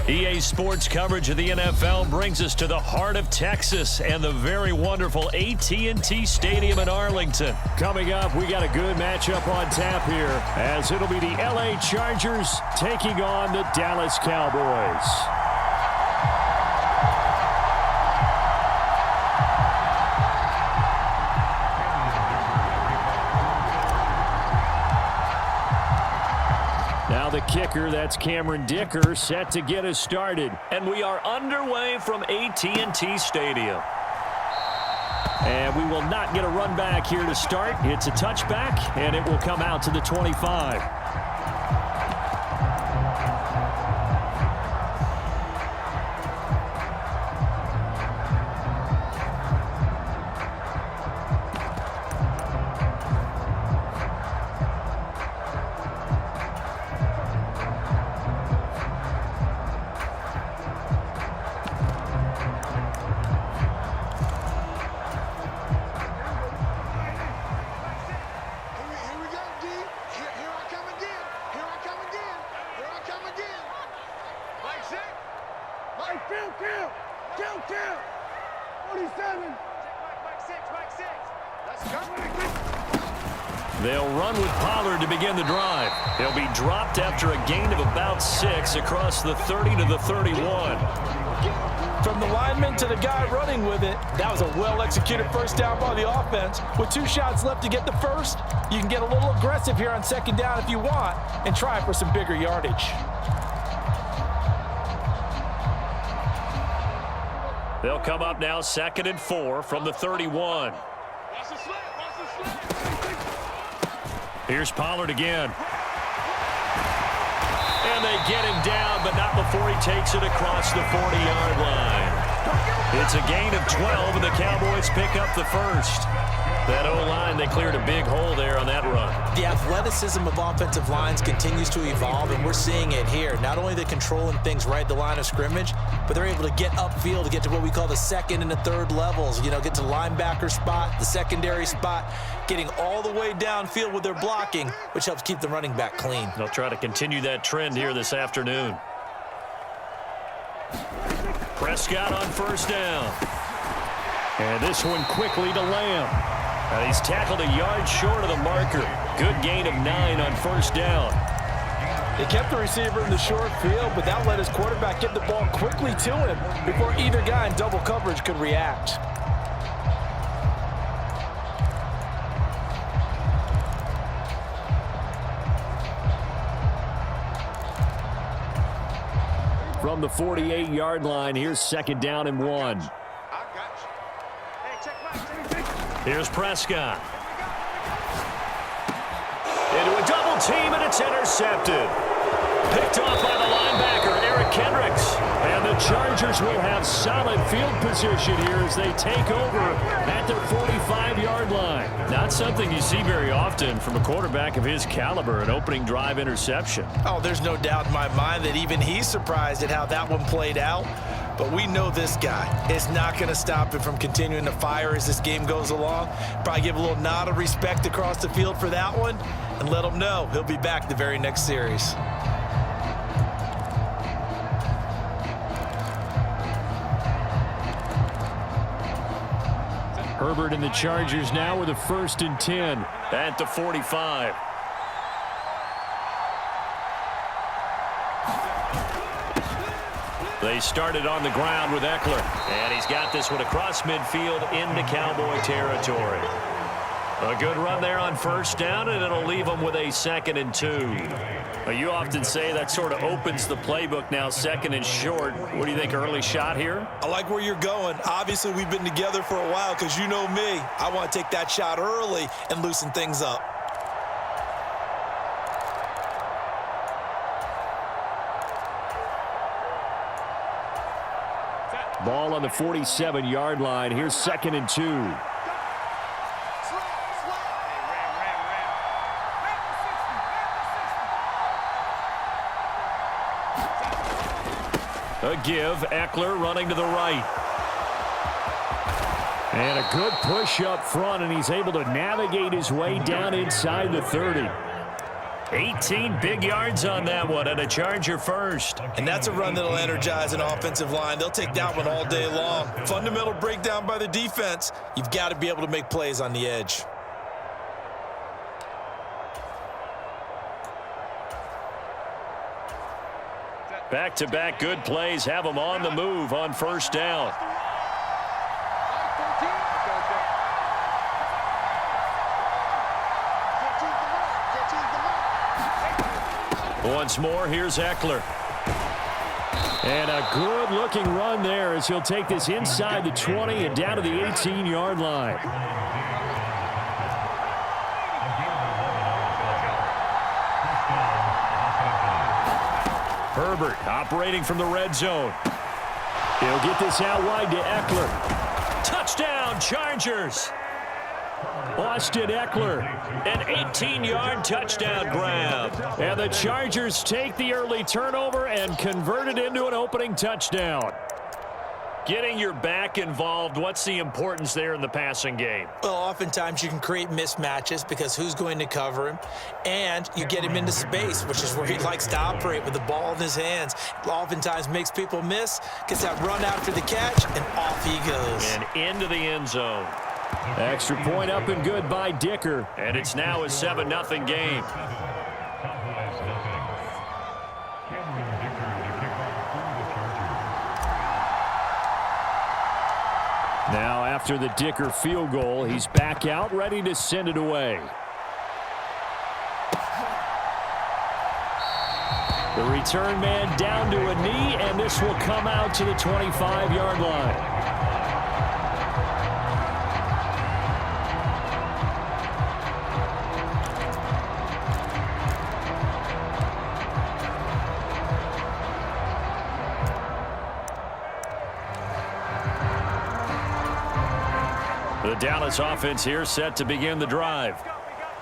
EA Sports coverage of the NFL brings us to the heart of Texas and the very wonderful AT&T Stadium in Arlington. Coming up, we got a good matchup on tap here, as it'll be the LA Chargers taking on the Dallas Cowboys. Now the kicker, that's Cameron Dicker, set to get us started. And we are underway from AT&T Stadium. And we will not get a run back here to start. It's a touchback, and it will come out to the 25. They'll run with Pollard to begin the drive. He'll be dropped after a gain of about 6 across the 30 to the 31. From the lineman to the guy running with it, that was a well-executed first down by the offense. With 2 shots left to get the first, you can get a little aggressive here on second down if you want and try for some bigger yardage. They'll come up now 2nd and 4 from the 31. Here's Pollard again. And they get him down, but not before he takes it across the 40-yard line. It's a gain of 12, and the Cowboys pick up the first. That O-line, they cleared a big hole there on that run. The athleticism of offensive lines continues to evolve, and we're seeing it here. Not only they're controlling things right at the line of scrimmage, but they're able to get upfield to get to what we call the second and the third levels. You know, get to linebacker spot, the secondary spot, getting all the way downfield with their blocking, which helps keep the running back clean. They'll try to continue that trend here this afternoon. Prescott on first down. And this one quickly to Lamb. He's tackled a yard short of the marker. Good gain of 9 on first down. They kept the receiver in the short field, but that let his quarterback get the ball quickly to him before either guy in double coverage could react. From the 48-yard line, here's 2nd down and 1. Here's Prescott. Into a double team, and it's intercepted. Picked off by the linebacker, Eric Kendricks. And the Chargers will have solid field position here as they take over at their 45-yard line. Not something you see very often from a quarterback of his caliber, an opening drive interception. Oh, there's no doubt in my mind that even he's surprised at how that one played out. But we know this guy is not going to stop him from continuing to fire as this game goes along. Probably give a little nod of respect across the field for that one and let him know he'll be back the very next series. Herbert and the Chargers now with a 1st and 10. At the 45. They started on the ground with Eckler. And he's got this one across midfield into Cowboy territory. A good run there on first down, and it'll leave them with a 2nd and 2. You often say that sort of opens the playbook now, 2nd and short. What do you think, early shot here? I like where you're going. Obviously, we've been together for a while because you know me. I want to take that shot early and loosen things up. Ball on the 47-yard line. Here's 2nd and 2. A give, Eckler running to the right. And a good push up front, and he's able to navigate his way down inside the 30. 18 big yards on that one, and a Charger first. And that's a run that'll energize an offensive line. They'll take that one all day long. Fundamental breakdown by the defense. You've got to be able to make plays on the edge. Back-to-back good plays have them on the move on first down. Once more, here's Eckler. And a good-looking run there as he'll take this inside the 20 and down to the 18-yard line. Herbert operating from the red zone. He'll get this out wide to Eckler. Touchdown, Chargers! Austin Eckler, an 18-yard touchdown grab. And the Chargers take the early turnover and convert it into an opening touchdown. Getting your back involved, what's the importance there in the passing game? Well, oftentimes you can create mismatches because who's going to cover him? And you get him into space, which is where he likes to operate with the ball in his hands. Oftentimes makes people miss, gets that run after the catch, and off he goes. And into the end zone. Extra point up and good by Dicker. And it's now a 7-0 game. Now after the Dicker field goal, he's back out ready to send it away. The return man down to a knee, and this will come out to the 25-yard line. The Dallas offense here set to begin the drive.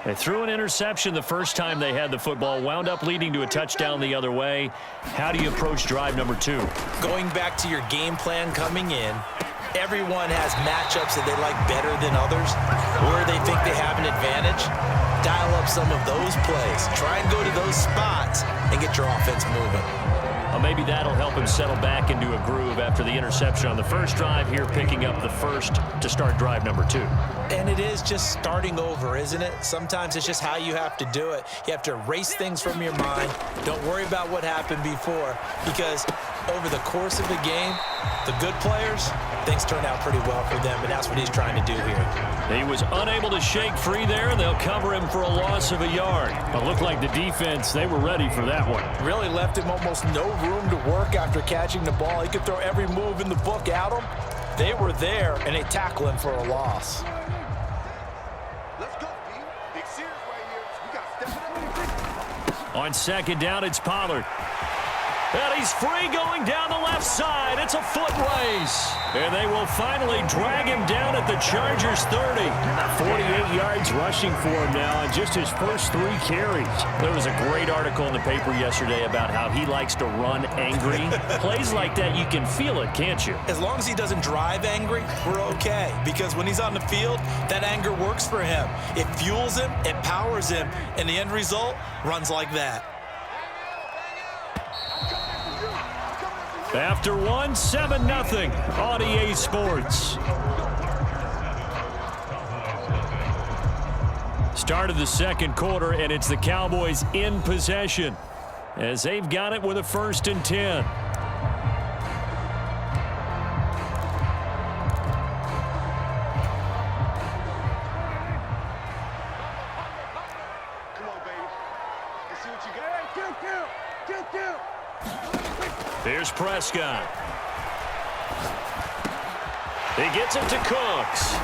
They threw an interception the first time they had the football, wound up leading to a touchdown the other way. How do you approach drive number 2? Going back to your game plan coming in, everyone has matchups that they like better than others, where they think they have an advantage. Dial up some of those plays. Try and go to those spots and get your offense moving. Well, maybe that'll help him settle back into a groove after the interception on the first drive here, picking up the first to start drive number 2. And it is just starting over, isn't it? Sometimes it's just how you have to do it. You have to erase things from your mind. Don't worry about what happened before, because over the course of the game, the good players, things turn out pretty well for them, and that's what he's trying to do here. He was unable to shake free there, and they'll cover him for a loss of a yard. But looked like the defense, they were ready for that one. Really left him almost no room to work after catching the ball. He could throw every move in the book at him. They were there, and they tackle him for a loss. Let's go, B. Big Sears right here. We got to step it up. On second down, it's Pollard. And he's free going down the left side. It's a foot race. And they will finally drag him down at the Chargers 30. 48 yards rushing for him now on just his first 3 carries. There was a great article in the paper yesterday about how he likes to run angry. Plays like that, you can feel it, can't you? As long as he doesn't drive angry, we're okay. Because when he's on the field, that anger works for him. It fuels him, it powers him, and the end result runs like that. After one, 7-0 on EA Sports. Start of the second quarter, and it's the Cowboys in possession as they've got it with a 1st and 10. Come on, baby. Let's see what you got. Hey, kill. Here's Prescott. He gets it to Cooks.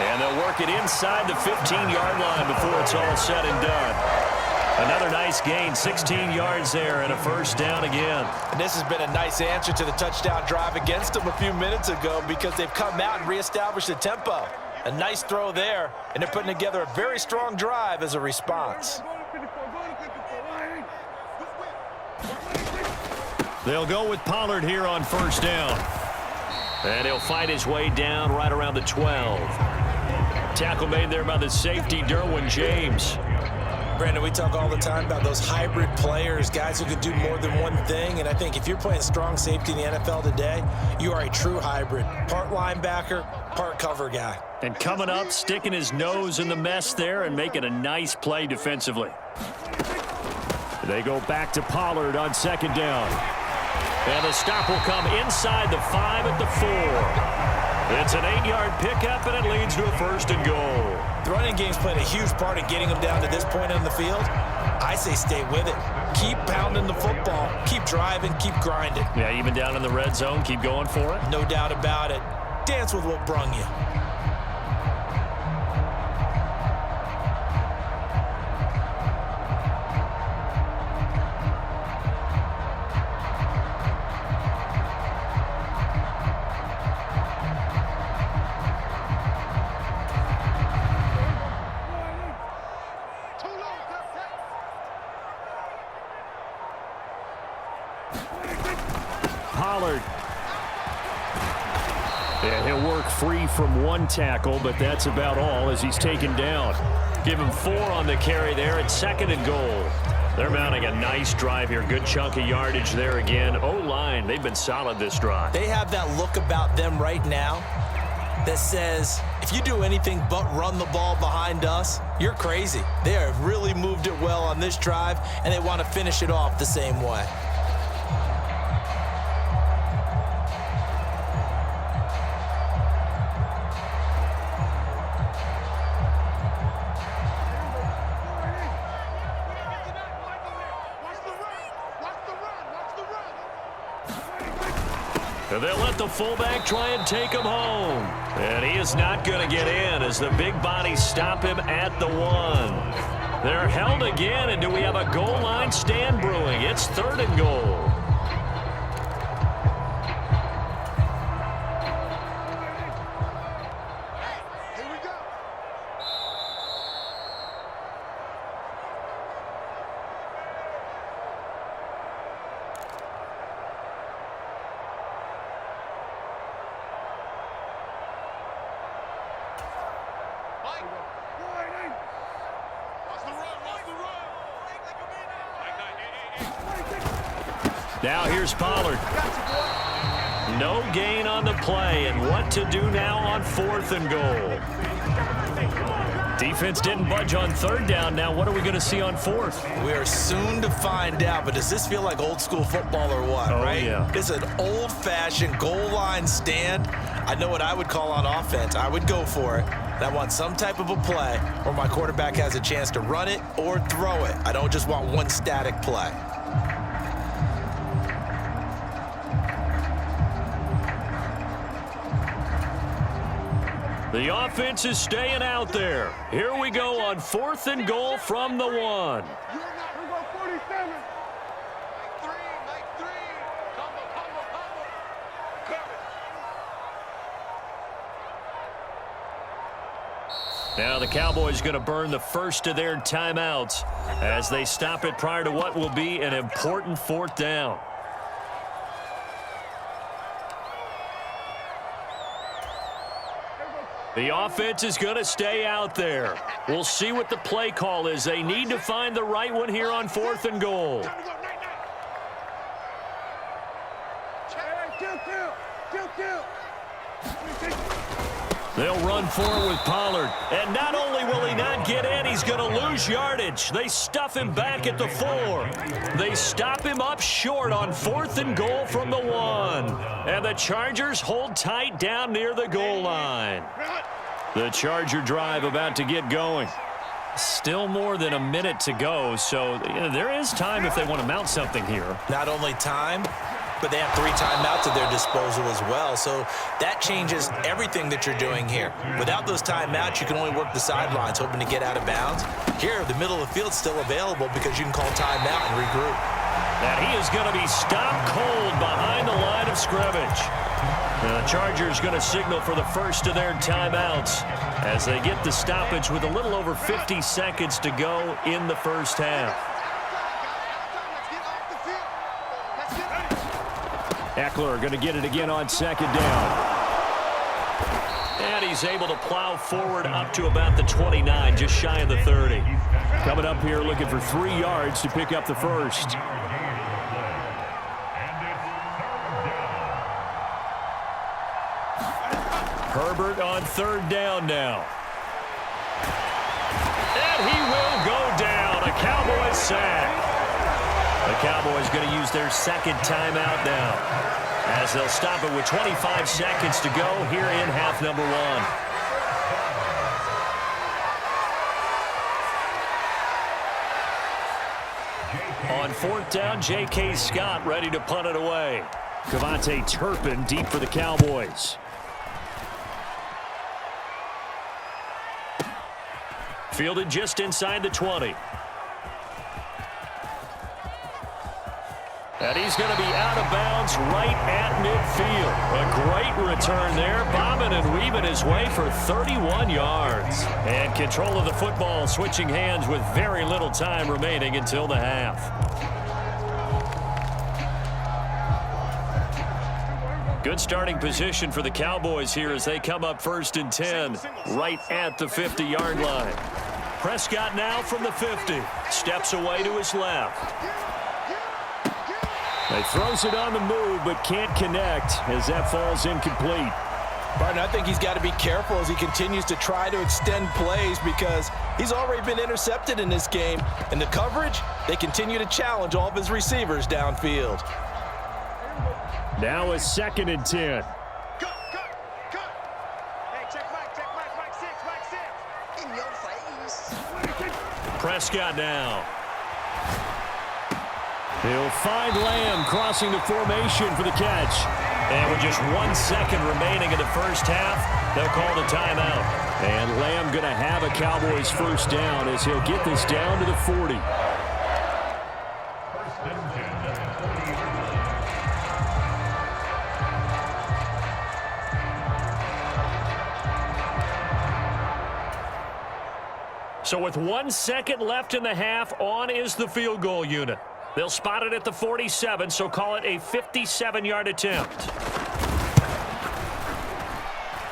And they'll work it inside the 15-yard line before it's all said and done. Another nice gain, 16 yards there, and a 1st down again. And this has been a nice answer to the touchdown drive against them a few minutes ago, because they've come out and reestablished the tempo. A nice throw there, and they're putting together a very strong drive as a response. They'll go with Pollard here on 1st down. And he'll fight his way down right around the 12. Tackle made there by the safety, Derwin James. Brandon, we talk all the time about those hybrid players, guys who can do more than one thing. And I think if you're playing strong safety in the NFL today, you are a true hybrid. Part linebacker, part cover guy. And coming up, sticking his nose in the mess there and making a nice play defensively. They go back to Pollard on second down. And the stop will come inside the 5 at the 4. It's an 8-yard pickup, and it leads to a 1st and goal. The running game's played a huge part in getting them down to this point on the field. I say stay with it. Keep pounding the football. Keep driving. Keep grinding. Yeah, even down in the red zone, keep going for it. No doubt about it. Dance with what brung you. Pollard. Yeah, he'll work free from one tackle, but that's about all as he's taken down. Give him 4 on the carry there at 2nd and goal. They're mounting a nice drive here. Good chunk of yardage there again. O-line, they've been solid this drive. They have that look about them right now that says, if you do anything but run the ball behind us, you're crazy. They have really moved it well on this drive, and they want to finish it off the same way. They'll let the fullback try and take him home. And he is not going to get in as the big bodies stop him at the 1. They're held again, and do we have a goal line stand brewing? It's 3rd and goal. Now here's Pollard. No gain on the play, and what to do now on 4th and goal. Defense didn't budge on 3rd down. Now what are we going to see on 4th? We are soon to find out, but does this feel like old school football or what, right? Yeah. It's an old-fashioned goal line stand. I know what I would call on offense. I would go for it. And I want some type of a play where my quarterback has a chance to run it or throw it. I don't just want one static play. The offense is staying out there. Here we go on 4th and goal from the 1. Now the Cowboys going to burn the first of their timeouts as they stop it prior to what will be an important 4th down. The offense is going to stay out there. We'll see what the play call is. They need to find the right one here on 4th and goal. They'll run forward with Pollard. And not only will he not get in, he's going to lose yardage. They stuff him back at the 4. They stop him up short on 4th and goal from the 1. And the Chargers hold tight down near the goal line. The Charger drive about to get going. Still more than a minute to go, so there is time if they want to mount something here. Not only time, but they have 3 timeouts at their disposal as well. So that changes everything that you're doing here. Without those timeouts, you can only work the sidelines, hoping to get out of bounds. Here, the middle of the field's still available because you can call timeout and regroup. And he is going to be stopped cold behind the line of scrimmage. The Chargers going to signal for the first of their timeouts as they get the stoppage with a little over 50 seconds to go in the first half. Eckler going to get it again on 2nd down. And he's able to plow forward up to about the 29, just shy of the 30. Coming up here looking for 3 yards to pick up the first. Herbert on 3rd down now. And he will go down. A Cowboys sack. The Cowboys going to use their 2nd timeout now, as they'll stop it with 25 seconds to go here in half number 1. On 4th down, J.K. Scott ready to punt it away. Cavante Turpin deep for the Cowboys. Fielded just inside the 20. And he's going to be out of bounds right at midfield. A great return there, bobbing and weaving his way for 31 yards. And control of the football switching hands with very little time remaining until the half. Good starting position for the Cowboys here as they come up 1st and 10 right at the 50-yard line. Prescott now from the 50. Steps away to his left. He throws it on the move but can't connect as that falls incomplete. Barton, I think he's got to be careful as he continues to try to extend plays because he's already been intercepted in this game. And the coverage, they continue to challenge all of his receivers downfield. Now a 2nd and 10. Cut. Hey, check Mike 6. In your face. Prescott now. He'll find Lamb crossing the formation for the catch. And with just 1 second remaining in the first half, they'll call the timeout. And Lamb going to have a Cowboys 1st down as he'll get this down to the 40. So with 1 second left in the half, on is the field goal unit. They'll spot it at the 47, so call it a 57-yard attempt.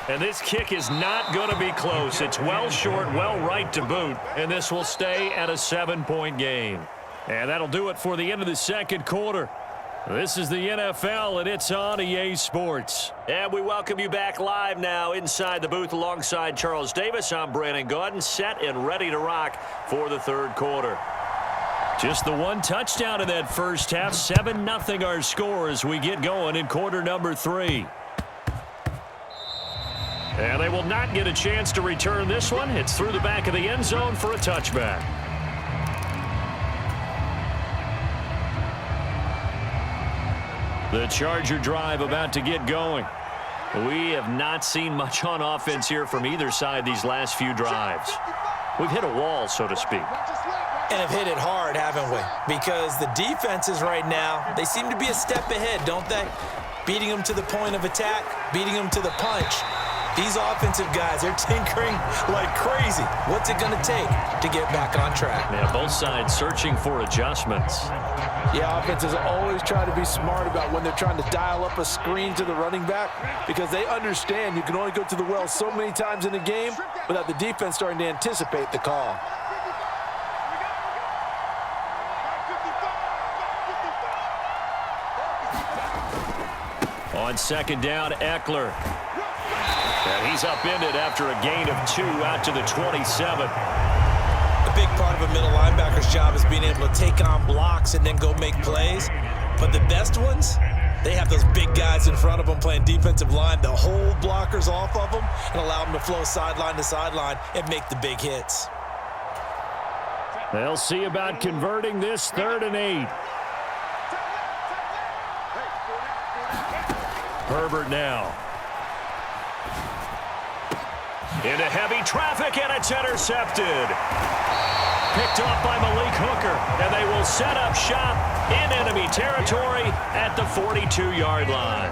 And this kick is not going to be close. It's well short, well right to boot, and this will stay at a 7-point game. And that'll do it for the end of the 2nd quarter. This is the NFL, and it's on EA Sports. And we welcome you back live now inside the booth alongside Charles Davis. I'm Brandon Gaudin, set and ready to rock for the 3rd quarter. Just the 1 touchdown in that first half. 7-0 our score as we get going in quarter number 3. And they will not get a chance to return this one. It's through the back of the end zone for a touchback. The Charger drive about to get going. We have not seen much on offense here from either side these last few drives. We've hit a wall, so to speak. And have hit it hard, haven't we? Because the defenses right now, they seem to be a step ahead, don't they? Beating them to the point of attack, beating them to the punch. These offensive guys, they're tinkering like crazy. What's it going to take to get back on track? Yeah, both sides searching for adjustments. Yeah, offenses always try to be smart about when they're trying to dial up a screen to the running back because they understand you can only go to the well so many times in a game without the defense starting to anticipate the call. On 2nd down, Eckler. And he's upended after a gain of 2 out to the 27. A big part of a middle linebacker's job is being able to take on blocks and then go make plays. But the best ones, they have those big guys in front of them playing defensive line to hold blockers off of them and allow them to flow sideline to sideline and make the big hits. They'll see about converting this 3rd and 8. Herbert now. Into heavy traffic, and it's intercepted. Picked off by Malik Hooker, and they will set up shop in enemy territory at the 42-yard line.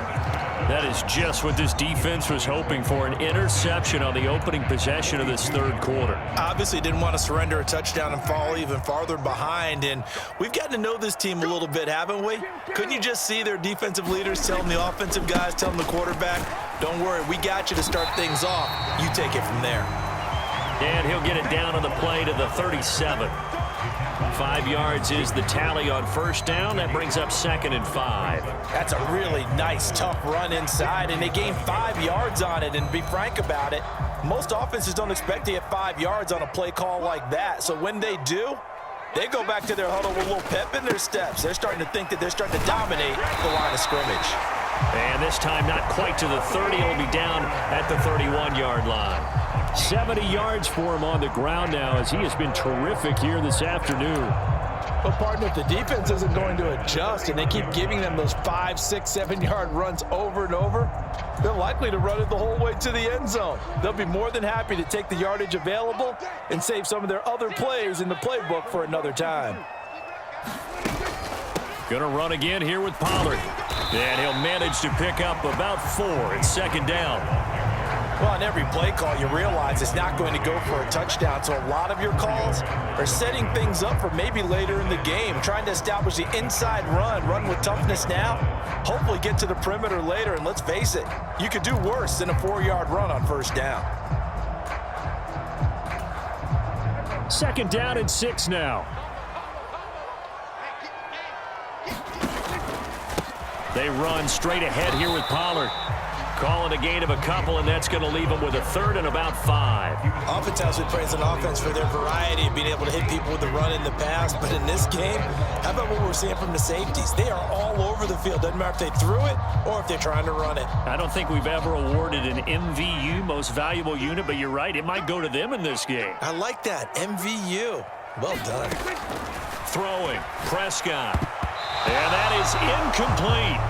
That is just what this defense was hoping for, an interception on the opening possession of this third quarter. Obviously didn't want to surrender a touchdown and fall even farther behind, and we've gotten to know this team a little bit, haven't we? Couldn't you just see their defensive leaders telling the offensive guys, telling the quarterback, don't worry, we got you to start things off. You take it from there. And he'll get it down on the play to the 37. 5 yards is the tally on first down. That brings up 2nd and 5. That's a really nice, tough run inside, and they gained 5 yards on it. And to be frank about it, most offenses don't expect to get 5 yards on a play call like that. So when they do, they go back to their huddle with a little pep in their steps. They're starting to think that they're starting to dominate the line of scrimmage. And this time not quite to the 30. It'll be down at the 31-yard line. 70 yards for him on the ground now as he has been terrific here this afternoon. But, partner, if the defense isn't going to adjust and they keep giving them those 5, 6, 7-yard runs over and over, they're likely to run it the whole way to the end zone. They'll be more than happy to take the yardage available and save some of their other plays in the playbook for another time. Going to run again here with Pollard. And he'll manage to pick up about 4 at 2nd down. Well, on every play call, you realize it's not going to go for a touchdown. So a lot of your calls are setting things up for maybe later in the game, trying to establish the inside run with toughness now, hopefully get to the perimeter later. And let's face it, you could do worse than a 4-yard run on first down. 2nd down and 6 now. They run straight ahead here with Pollard. Calling a gain of a couple, and that's going to leave them with a 3rd and about 5. Oftentimes we praise an offense for their variety of being able to hit people with the run in the pass, but in this game, how about what we're seeing from the safeties? They are all over the field. Doesn't matter if they threw it or if they're trying to run it. I don't think we've ever awarded an MVU, most valuable unit, but you're right, it might go to them in this game. I like that, MVU. Well done. Throwing, Prescott. And that is incomplete.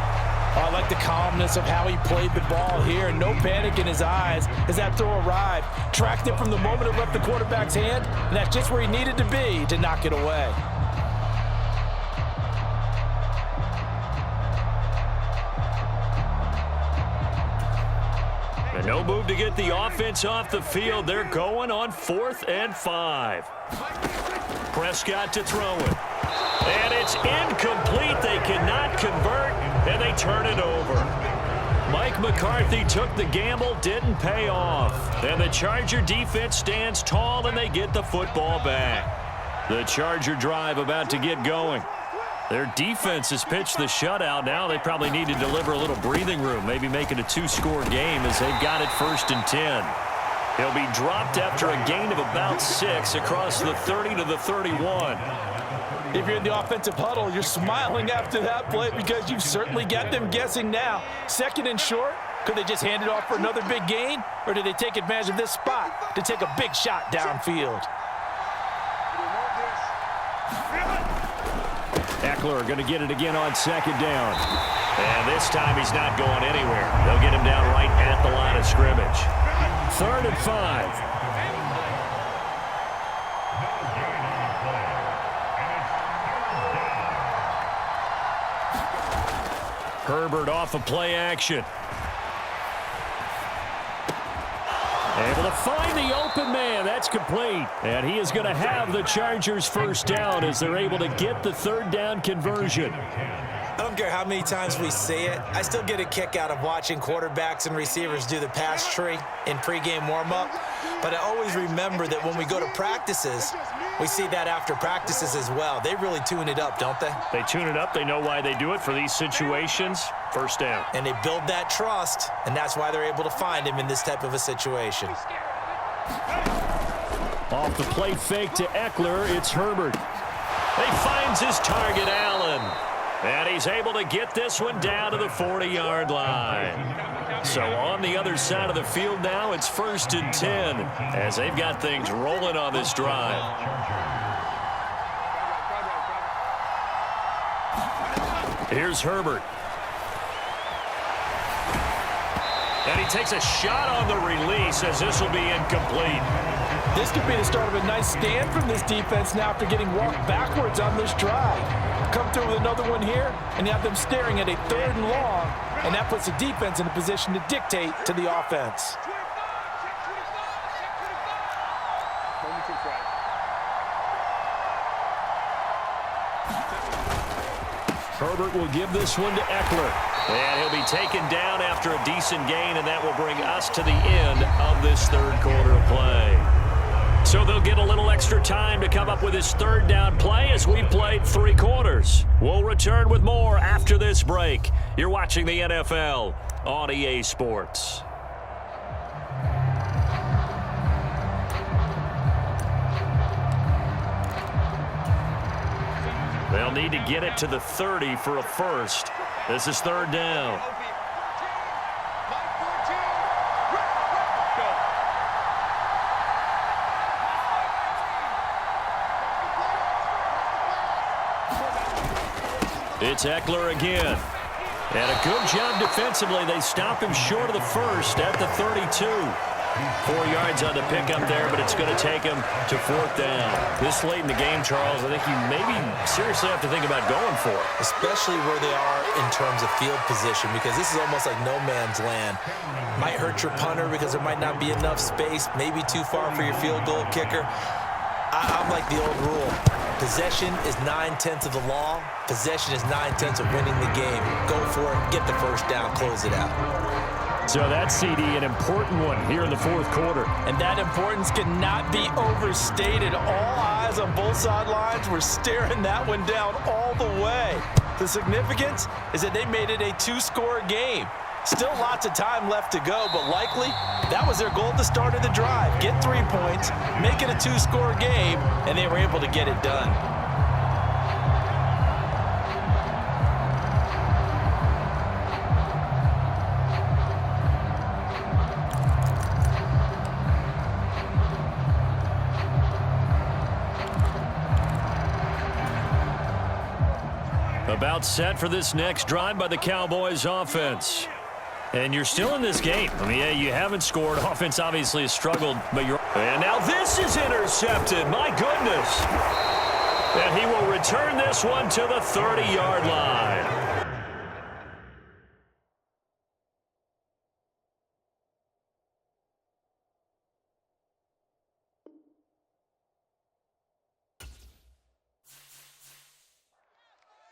I like the calmness of how he played the ball here. No panic in his eyes as that throw arrived. Tracked it from the moment it left the quarterback's hand, and that's just where he needed to be to knock it away. And no move to get the offense off the field. They're going on 4th and 5. Prescott to throw it. And it's incomplete. They cannot convert, and they turn it over. Mike McCarthy took the gamble, didn't pay off. And the Charger defense stands tall, and they get the football back. The Charger drive about to get going. Their defense has pitched the shutout. Now they probably need to deliver a little breathing room, maybe make it a 2-score game as they've got it 1st and 10. He'll be dropped after a gain of about 6 across the 30 to the 31. If you're in the offensive huddle, you're smiling after that play because you've certainly got them guessing now. 2nd and short, could they just hand it off for another big gain? Or do they take advantage of this spot to take a big shot downfield? Eckler going to get it again on 2nd down. And this time he's not going anywhere. They'll get him down right at the line of scrimmage. 3rd and 5. Herbert off of play action. Able to find the open man. That's complete. And he is going to have the Chargers 1st down as they're able to get the 3rd down conversion. I don't care how many times we say it, I still get a kick out of watching quarterbacks and receivers do the pass tree in pregame warm-up. But I always remember that when we go to practices, we see that after practices as well. They really tune it up, don't they? They tune it up. They know why they do it for these situations. 1st down. And they build that trust, and that's why they're able to find him in this type of a situation. Off the play fake to Eckler, it's Herbert. He finds his target, Allen. And he's able to get this one down to the 40-yard line. So on the other side of the field now, it's 1st and 10 as they've got things rolling on this drive. Here's Herbert. And he takes a shot on the release as this will be incomplete. This could be the start of a nice stand from this defense now after getting walked backwards on this drive. Come through with another one here, and you have them staring at a 3rd and long and that puts the defense in a position to dictate to the offense. Herbert will give this one to Eckler. And he'll be taken down after a decent gain, and that will bring us to the end of this third quarter of play. So they'll get a little extra time to come up with his third down play as we played 3 quarters. We'll return with more after this break. You're watching the NFL on EA Sports. They'll need to get it to the 30 for a first. This is third down. It's Eckler again. And a good job defensively. They stop him short of the first at the 32. 4 yards on the pickup there, but it's going to take him to fourth down. This late in the game, Charles, I think you maybe seriously have to think about going for it. Especially where they are in terms of field position, because this is almost like no man's land. Might hurt your punter because there might not be enough space, maybe too far for your field goal kicker. I'm like the old rule. Possession is 9/10 of the law. Possession is 9/10 of winning the game. Go for it, get the first down, close it out. So that's, CD, an important one here in the fourth quarter. And that importance cannot be overstated. All eyes on both sidelines were staring that one down all the way. The significance is that they made it a 2-score game. Still lots of time left to go, but likely that was their goal at the start of the drive. Get 3 points, make it a 2-score game, and they were able to get it done. About set for this next drive by the Cowboys offense. And you're still in this game. I mean, yeah, you haven't scored. Offense obviously has struggled, but you're... And now this is intercepted. My goodness. And he will return this one to the 30-yard line.